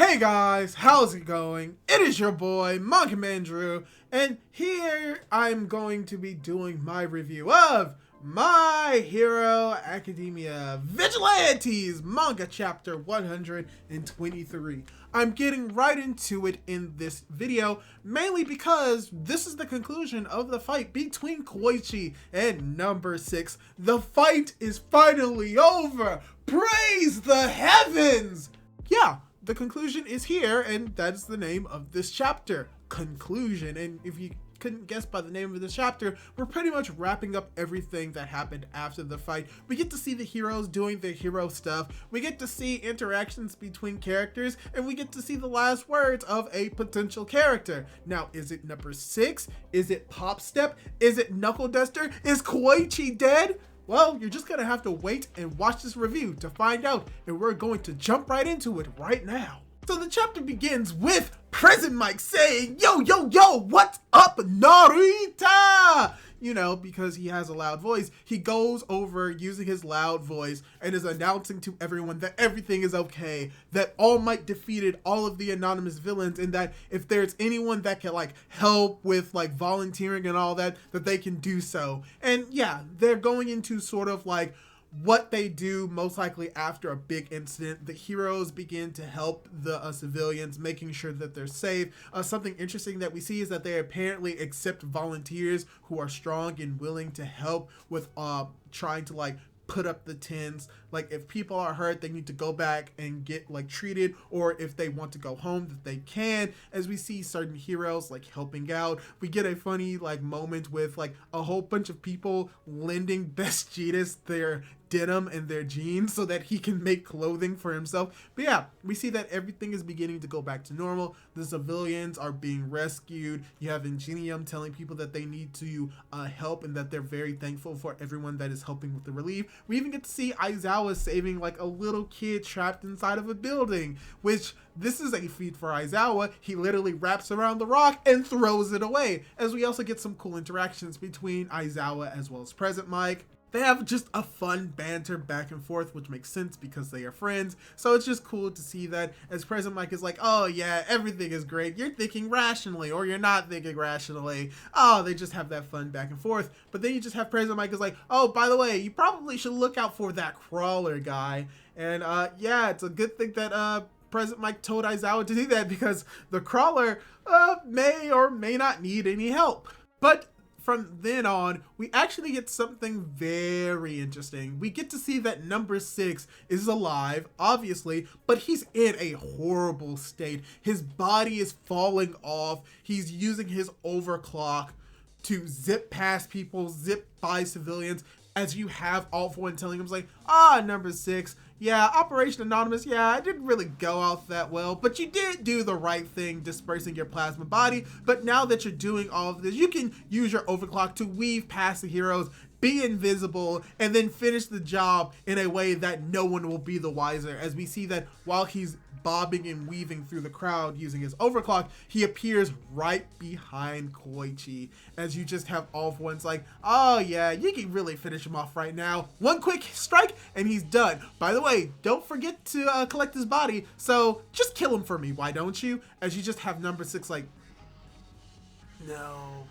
Hey guys, how's it going? It is your boy, Manga Drew, and here I'm going to be doing my review of My Hero Academia Vigilantes Manga Chapter 123. I'm getting right into it in this video, mainly because this is the conclusion of the fight between Koichi and number 6. The fight is finally over! Praise the heavens! Yeah. The conclusion is here, and that's the name of this chapter, Conclusion. And if you couldn't guess by the name of this chapter, we're pretty much wrapping up everything that happened after the fight. We get to see the heroes doing their hero stuff, we get to see interactions between characters, and we get to see the last words of a potential character. Now, is it number 6? Is it Pop Step? Is it Knuckle Duster? Is Koichi dead? Well, you're just gonna have to wait and watch this review to find out, and we're going to jump right into it right now. So the chapter begins with Present Mike saying, yo, what's up, Narita? You know, because he has a loud voice, he goes over using his loud voice and is announcing to everyone that everything is okay, that All Might defeated all of the anonymous villains, and that if there's anyone that can help with volunteering and all that, that they can do so. And yeah, they're going into sort of what they do most likely after a big incident. The heroes begin to help the civilians, making sure that they're safe. Something interesting that we see is that they apparently accept volunteers who are strong and willing to help with trying to put up the tents. If people are hurt, they need to go back and get treated, or if they want to go home, that they can. As we see certain heroes helping out, we get a funny moment with a whole bunch of people lending Vegeta's their denim and their jeans so that he can make clothing for himself. But yeah, we see that everything is beginning to go back to normal. The civilians are being rescued. You have Ingenium telling people that they need to help, and that they're very thankful for everyone that is helping with the relief. We even get to see Aizawa saving a little kid trapped inside of a building, which this is a feat for Aizawa. He literally wraps around the rock and throws it away. As we also get some cool interactions between Aizawa as well as Present Mike. They have just a fun banter back and forth, which makes sense because they are friends. So it's just cool to see that, as Present Mike is oh yeah, everything is great. You're thinking rationally, or you're not thinking rationally. Oh, they just have that fun back and forth. But then you just have Present Mike is oh, by the way, you probably should look out for that crawler guy. And yeah, it's a good thing that Present Mike told Aizawa to do that, because the crawler may or may not need any help. But from then on, we actually get something very interesting. We get to see that number 6 is alive, obviously, but he's in a horrible state. His body is falling off. He's using his overclock to zip past people, zip by civilians, as you have All For One telling him, number 6, yeah, Operation Anonymous, yeah, it didn't really go out that well, but you did do the right thing dispersing your plasma body. But now that you're doing all of this, you can use your overclock to weave past the heroes, be invisible, and then finish the job in a way that no one will be the wiser. As we see that while he's bobbing and weaving through the crowd using his overclock, he appears right behind Koichi, as you just have All For One's oh yeah, you can really finish him off right now. One quick strike and he's done. By the way, don't forget to collect his body, so just kill him for me, why don't you? As you just have number 6 no,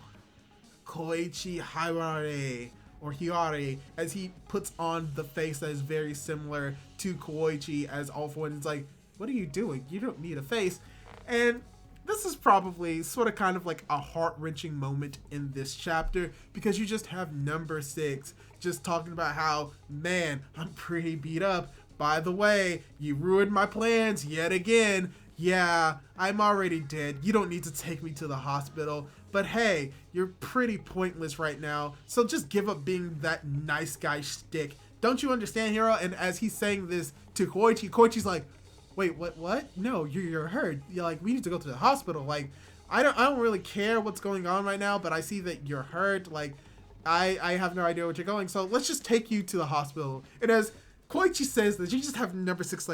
Koichi Hirare, or Hiare, as he puts on the face that is very similar to Koichi, as All For One is what are you doing? You don't need a face. And this is probably sort of kind of a heart-wrenching moment in this chapter, because you just have number 6 just talking about how, man, I'm pretty beat up. By the way, you ruined my plans yet again. Yeah, I'm already dead. You don't need to take me to the hospital. But hey, you're pretty pointless right now, so just give up being that nice guy shtick. Don't you understand, hero? And as he's saying this to Koichi, Koichi's wait, what? No, you're hurt. You're we need to go to the hospital. I don't really care what's going on right now, but I see that you're hurt. I have no idea what you're going, so let's just take you to the hospital. And as Koichi says that, you just have number 6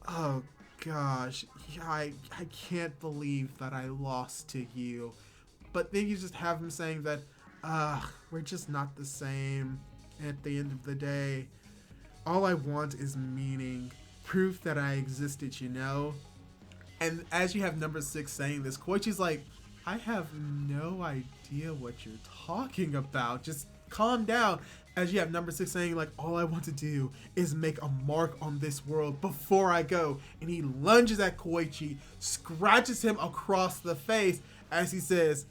oh gosh, I can't believe that I lost to you. But then you just have him saying that, we're just not the same at the end of the day. All I want is meaning. Proof that I existed, you know? And as you have number 6 saying this, Koichi's like, I have no idea what you're talking about. Just calm down. As you have number 6 saying, like, all I want to do is make a mark on this world before I go. And he lunges at Koichi, scratches him across the face as he says,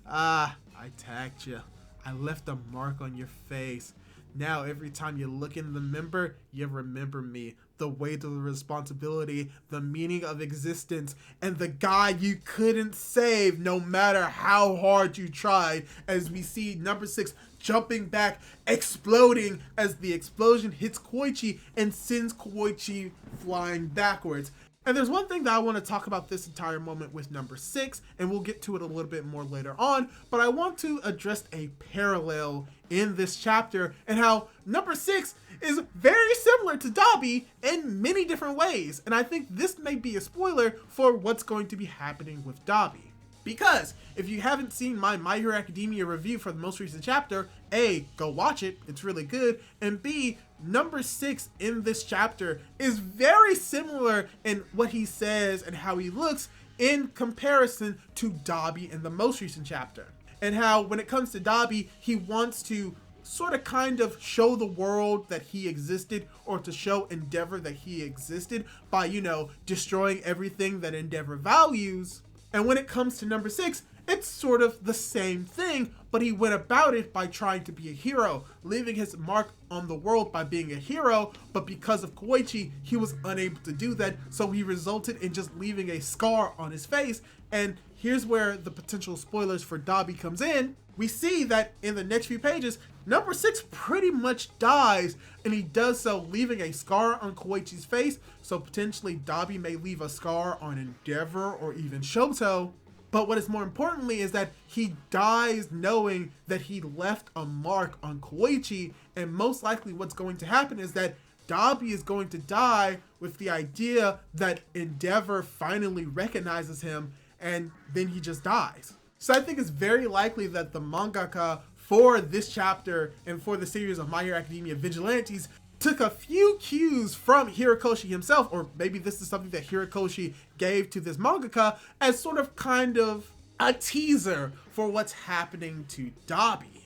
I tagged you. I left a mark on your face. Now every time you look in the mirror, you remember me. The weight of the responsibility, the meaning of existence, and the guy you couldn't save no matter how hard you tried. As we see number 6 jumping back, exploding as the explosion hits Koichi and sends Koichi flying backwards. And there's one thing that I want to talk about this entire moment with number 6, and we'll get to it a little bit more later on, but I want to address a parallel in this chapter and how number 6 is very similar to Dabi in many different ways. And I think this may be a spoiler for what's going to be happening with Dabi. Because if you haven't seen My Hero Academia review for the most recent chapter, A, go watch it, it's really good, and B, number 6 in this chapter is very similar in what he says and how he looks in comparison to Dabi in the most recent chapter. And how when it comes to Dabi, he wants to sort of kind of show the world that he existed, or to show Endeavor that he existed by, you know, destroying everything that Endeavor values. And when it comes to number 6, it's sort of the same thing, but he went about it by trying to be a hero, leaving his mark on the world by being a hero, but because of Koichi, he was unable to do that, so he resulted in just leaving a scar on his face. And here's where the potential spoilers for Dabi comes in. We see that in the next few pages, number 6 pretty much dies, and he does so leaving a scar on Koichi's face, so potentially Dabi may leave a scar on Endeavor or even Shoto. But what is more importantly is that he dies knowing that he left a mark on Koichi, and most likely what's going to happen is that Dabi is going to die with the idea that Endeavor finally recognizes him, and then he just dies. So I think it's very likely that the mangaka for this chapter and for the series of My Hero Academia Vigilantes took a few cues from Horikoshi himself, or maybe this is something that Horikoshi gave to this mangaka as sort of kind of a teaser for what's happening to Dabi.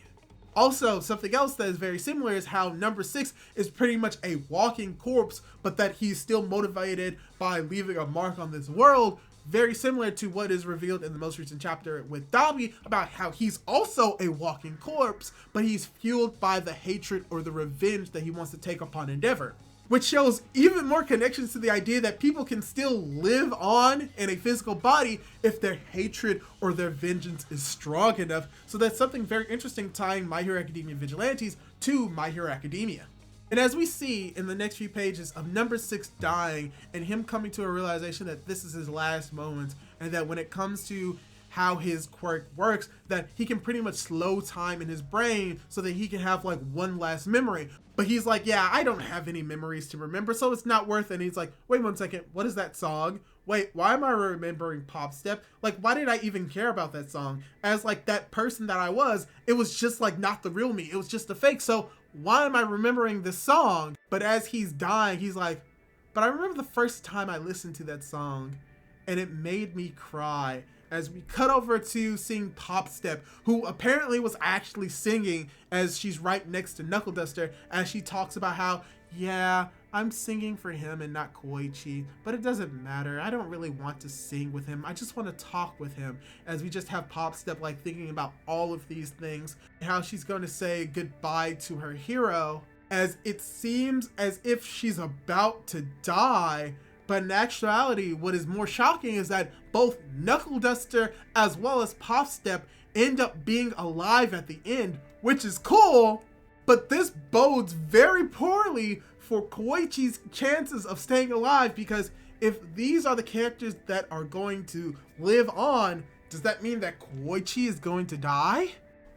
Also, something else that is very similar is how number 6 is pretty much a walking corpse, but that he's still motivated by leaving a mark on this world. Very similar to what is revealed in the most recent chapter with Dabi about how he's also a walking corpse, but he's fueled by the hatred or the revenge that he wants to take upon Endeavor. Which shows even more connections to the idea that people can still live on in a physical body if their hatred or their vengeance is strong enough. So that's something very interesting tying My Hero Academia Vigilantes to My Hero Academia. And as we see in the next few pages of number 6 dying and him coming to a realization that this is his last moment, and that when it comes to how his quirk works, that he can pretty much slow time in his brain so that he can have like one last memory. But he's like, yeah, I don't have any memories to remember, so it's not worth it. And he's like, wait 1 second, what is that song? Wait, why am I remembering Pop Step? Like, why did I even care about that song? As like that person that I was, it was just like not the real me. It was just a fake. So why am I remembering this song? But as he's dying, he's like, but I remember the first time I listened to that song and it made me cry. As we cut over to seeing Pop Step, who apparently was actually singing as she's right next to Knuckle Duster, as she talks about how, yeah, I'm singing for him and not Koichi, but it doesn't matter. I don't really want to sing with him. I just want to talk with him. As we just have Pop Step like thinking about all of these things, how she's going to say goodbye to her hero, as it seems as if she's about to die. But in actuality, what is more shocking is that both Knuckle Duster as well as Pop Step end up being alive at the end, which is cool, but this bodes very poorly for Koichi's chances of staying alive, because if these are the characters that are going to live on, does that mean that Koichi is going to die?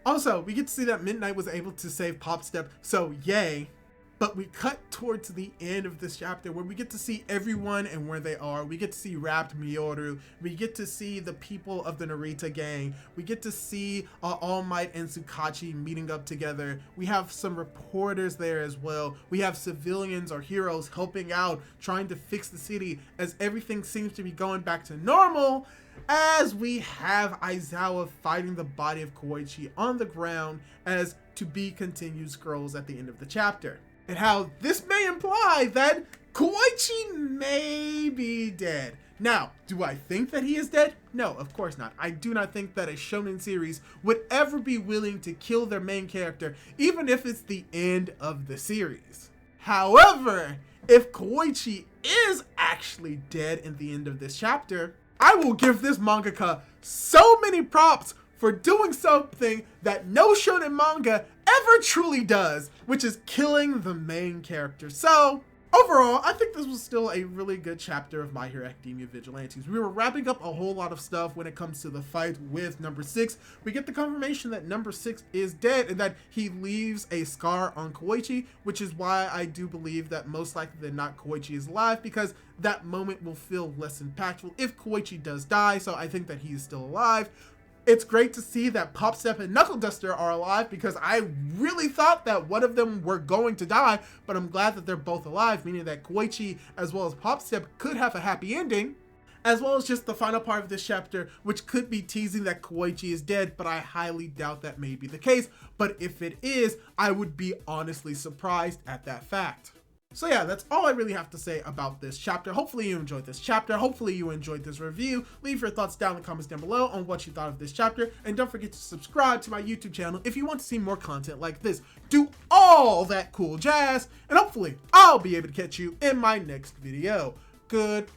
Also, we get to see that Midnight was able to save Pop Step, so yay. But we cut towards the end of this chapter where we get to see everyone and where they are. We get to see Rapt Myoru. We get to see the people of the Narita gang. We get to see All Might and Tsukachi meeting up together. We have some reporters there as well. We have civilians or heroes helping out, trying to fix the city as everything seems to be going back to normal. As we have Aizawa fighting the body of Koichi on the ground as to be continued scrolls at the end of the chapter. And how this may imply that Koichi may be dead. Now, do I think that he is dead? No, of course not. I do not think that a shonen series would ever be willing to kill their main character, even if it's the end of the series. However, if Koichi is actually dead in the end of this chapter, I will give this mangaka so many props for doing something that no shonen manga ever truly does, which is killing the main character. So, overall, I think this was still a really good chapter of My Hero Academia Vigilantes. We were wrapping up a whole lot of stuff when it comes to the fight with number 6. We get the confirmation that number 6 is dead and that he leaves a scar on Koichi, which is why I do believe that most likely than not Koichi is alive, because that moment will feel less impactful if Koichi does die, so I think that he is still alive. It's great to see that Popstep and Knuckle Duster are alive because I really thought that one of them were going to die, but I'm glad that they're both alive, meaning that Koichi as well as Popstep could have a happy ending, as well as just the final part of this chapter, which could be teasing that Koichi is dead, but I highly doubt that may be the case. But if it is, I would be honestly surprised at that fact. So yeah, that's all I really have to say about this chapter. Hopefully you enjoyed this chapter. Hopefully you enjoyed this review. Leave your thoughts down in the comments down below on what you thought of this chapter. And don't forget to subscribe to my YouTube channel if you want to see more content like this. Do all that cool jazz. And hopefully I'll be able to catch you in my next video. Goodbye!